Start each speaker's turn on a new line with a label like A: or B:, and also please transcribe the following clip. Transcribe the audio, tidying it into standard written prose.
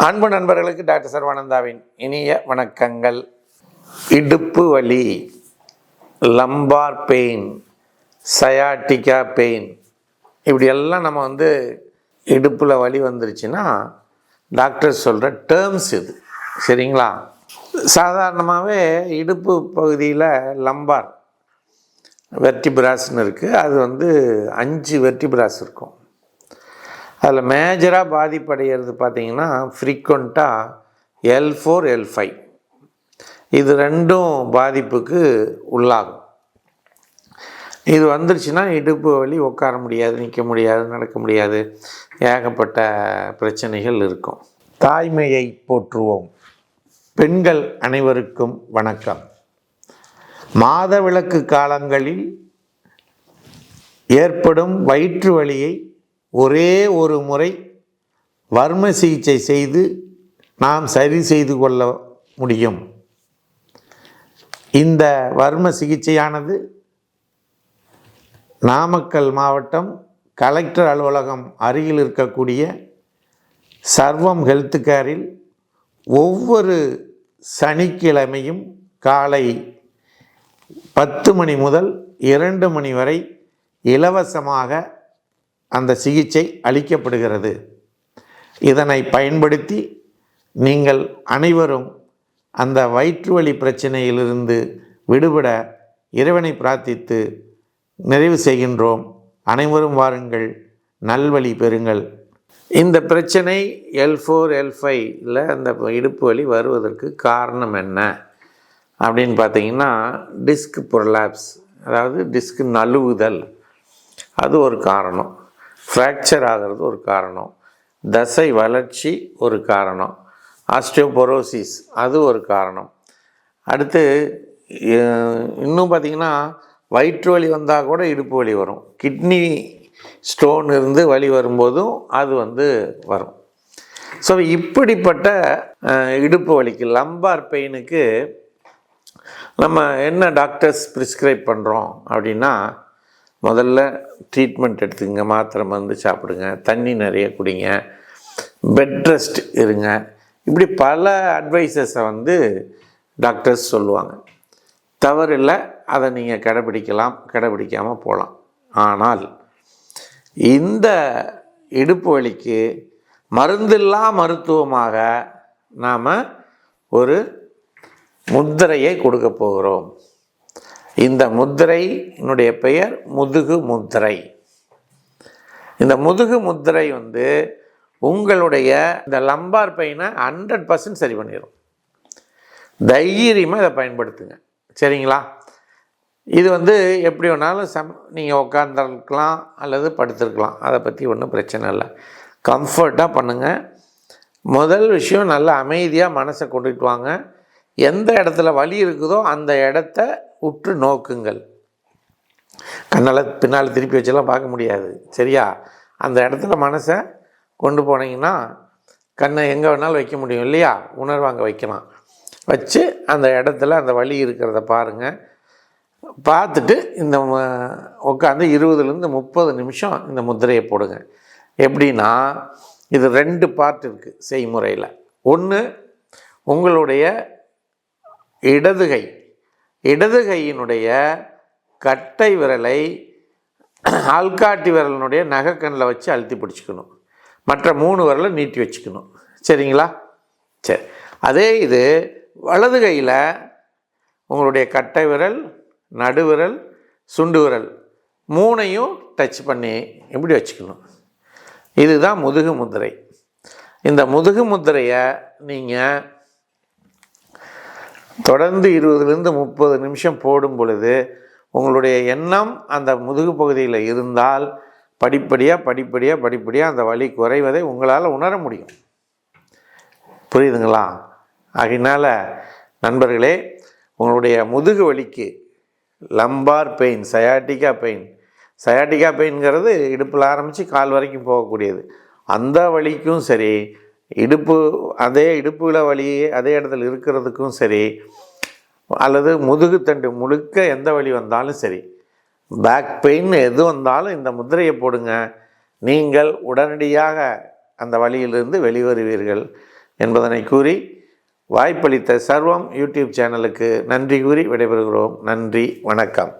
A: அன்பு நண்பர்களுக்கு டாக்டர் சர்வானந்தாவின் இனிய வணக்கங்கள். இடுப்பு வலி, லம்பார் பெயின், சயாட்டிகா பெயின், இப்படியெல்லாம் நம்ம இடுப்பில் வலி வந்துருச்சுன்னா டாக்டர் சொல்கிற டேர்ம்ஸ் இது. சரிங்களா? சாதாரணமாகவே இடுப்பு பகுதியில் லம்பார் வெர்டிபிராஸ்ன்னு இருக்குது. அது 5 வெர்டிபிராஸ் இருக்கும். அதில் மேஜராக பாதிப்படைகிறது பார்த்திங்கன்னா ஃப்ரீக்வெண்ட்டாக L4, L5 இது ரெண்டும் பாதிப்புக்கு உள்ளாகும். இது வந்துருச்சுன்னா இடுப்பு வலி, உட்கார முடியாது, நிற்க முடியாது, நடக்க முடியாது, ஏகப்பட்ட பிரச்சனைகள் இருக்கும். தாய்மையை போற்றுவோம். பெண்கள் அனைவருக்கும் வணக்கம். மாதவிலக்கு காலங்களில் ஏற்படும் வயிற்று வலியை ஒரே ஒரு முறை வர்ம சிகிச்சை செய்து நாம் சரி செய்து கொள்ள முடியும். இந்த வர்ம சிகிச்சையானது நாமக்கல் மாவட்டம் கலெக்டர் அலுவலகம் அருகில் இருக்கக்கூடிய சர்வம் ஹெல்த் கேரில் ஒவ்வொரு சனிக்கிழமையும் காலை 10 மணி முதல் 2 மணி வரை இலவசமாக அந்த சிகிச்சை அளிக்கப்படுகிறது. இதனை பயன்படுத்தி நீங்கள் அனைவரும் அந்த வயிற்று வலி பிரச்சனையிலிருந்து விடுபட இறைவனை பிரார்த்தித்து நிறைவு செய்கின்றோம். அனைவரும் வாருங்கள், நல்வழி பெறுங்கள். இந்த பிரச்சனை L4, L5 அந்த இடுப்பு வலி வருவதற்கு காரணம் என்ன அப்படின்னு பார்த்தீங்கன்னா, டிஸ்க் ப்ரொலாப்ஸ், அதாவது டிஸ்க் நழுவுதல், அது ஒரு காரணம். ஃப்ராக்சர் ஆகிறது ஒரு காரணம். தசை வளர்ச்சி ஒரு காரணம். ஆஸ்டியோபோரோசிஸ் அது ஒரு காரணம். அடுத்து இன்னும் பார்த்திங்கன்னா வயிற்று வலி வந்தால் கூட இடுப்பு வலி வரும். கிட்னி ஸ்டோன் இருந்து வலி வரும்போதும் அது வரும். ஸோ இப்படிப்பட்ட இடுப்பு வலிக்கு, லம்பார் பெயினுக்கு நம்ம என்ன டாக்டர்ஸ் ப்ரிஸ்கிரைப் பண்ணுறோம் அப்படின்னா, முதல்ல ட்ரீட்மெண்ட் எடுத்துங்க, மாத்திரை மருந்து சாப்பிடுங்க, தண்ணி நிறைய குடிங்க, பெட் ரெஸ்ட் இருங்க. இப்படி பல அட்வைசஸை டாக்டர்ஸ் சொல்லுவாங்க. தவறில்லை, அதை நீங்கள் கடைப்பிடிக்கலாம், கடைப்பிடிக்காமல் போகலாம். ஆனால் இந்த இடுப்பு வலிக்கு மருந்தில்லா மருத்துவமாக நாம் ஒரு முத்திரையை கொடுக்க போகிறோம். இந்த முத்திரையினுடைய பெயர் முதுகு முத்திரை. இந்த முதுகு முத்திரை உங்களுடைய இந்த லம்பார் பெயினை 100% சரி பண்ணிடும். தைரியமாக இதை பயன்படுத்துங்க. சரிங்களா? இது எப்படி வேணாலும் நீங்கள் உட்காந்துருக்கலாம் அல்லது படுத்துருக்கலாம். அதை பற்றி ஒன்றும் பிரச்சனை இல்லை. கம்ஃபர்ட்டாக பண்ணுங்கள். முதல் விஷயம், நல்ல அமைதியாக மனசை கொண்டுட்டு வாங்க. எந்த இடத்துல வலி இருக்குதோ அந்த இடத்த உற்று நோக்குங்கள். கண்ணால் பின்னால் திருப்பி வச்செல்லாம் பார்க்க முடியாது. சரியா? அந்த இடத்துல மனசை கொண்டு போனீங்கன்னா கண்ணை எங்கே வேணாலும் வைக்க முடியும் இல்லையா? உணர்வாங்க வைக்கலாம். வச்சு அந்த இடத்துல அந்த வலி இருக்கிறத பாருங்கள். பார்த்துட்டு இந்த உட்காந்து 20லேருந்து 30 நிமிஷம் இந்த முத்திரையை போடுங்க. எப்படின்னா, இது 2 பார்ட் இருக்குது செய்முறையில். ஒன்று, உங்களுடைய இடது கையினுடைய கட்டை விரலை ஆள்காட்டி விரலினுடைய நகைக்கண்ணில் வச்சு அழுத்தி பிடிச்சிக்கணும். மற்ற 3 விரலை நீட்டி வச்சுக்கணும். சரிங்களா? சரி. அதே இது வலது கையில் உங்களுடைய கட்டை விரல், நடுவிரல், சுண்டு விரல் 3ஐயும் டச் பண்ணி இப்படி வச்சுக்கணும். இதுதான் முதுகு முத்திரை. இந்த முதுகு முத்திரையை நீங்கள் தொடர்ந்து 20லேருந்து 30 நிமிஷம் போடும் பொழுது உங்களுடைய எண்ணம் அந்த முதுகு பகுதியில் இருந்தால் படிப்படியாக அந்த வலி குறைவதை உங்களால் உணர முடியும். புரியுதுங்களா? அதனால் நண்பர்களே, உங்களுடைய முதுகு வலிக்கு, லம்பார் பெயின், சயாட்டிகா பெயின்ங்கிறது இடுப்பில் ஆரம்பித்து கால் வரைக்கும் போகக்கூடியது. அந்த வலிக்கும் சரி, அதே இடுப்புல வலி அதே இடத்துல இருக்கிறதுக்கும் சரி, அல்லது முதுகு தண்டு முழுக்க எந்த வலி வந்தாலும் சரி, பேக் பெயின் எது வந்தாலும் இந்த முத்திரையை போடுங்க. நீங்கள் உடனடியாக அந்த வலியிலிருந்து வெளிவருவீர்கள். என்பதனை கூறி வாய்ப்பளித்த சர்வம் யூடியூப் சேனலுக்கு நன்றி கூறி விடைபெறுகிறோம். நன்றி, வணக்கம்.